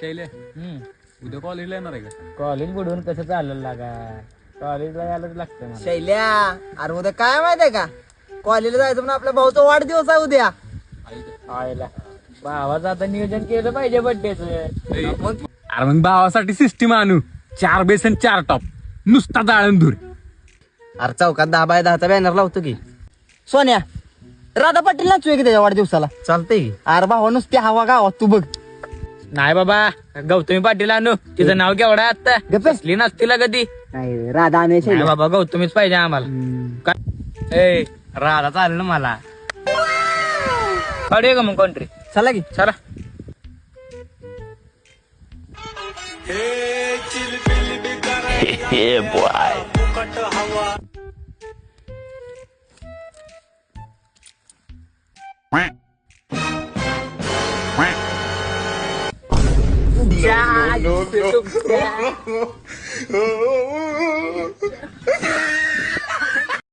Shelley उद्या कॉलेजला येणार आहे का? कॉलेज बुडवून कसं चाललं लागा, कॉलेजला यायलाच लागतं मला. शैल्या, अरे उद्या काय माहितीये का, कॉलेजला जायचं म्हणून आपल्या भाऊचा वाढदिवस आहे उद्या. आयला भावाचं आता नियोजन केलं पाहिजे बड्डेच. मग अरे मग भावासाठी सिस्टीम आणू, 4 बेस आणि 4 टॉप, नुसता दाळण अरे चौकात 10x10चा बॅनर लावतो की. सोन्या, राधा पाटील नाचूया की त्याच्या वाढदिवसाला. चालतंय की. अरे भावा नुसती हवा गावात तू बघ. नाही बाबा, गौतमी पाटील आणू, तिचं नाव केवढं आहे आता, गप्प. कसली नसतीला कधी. नाही राधा आणि नाही शैल्या. बाबा, गौतमीच पाहिजे आम्हाला. काय ए राधा चालेल ना मला. काढूया का मग कंट्री? चला की. चला.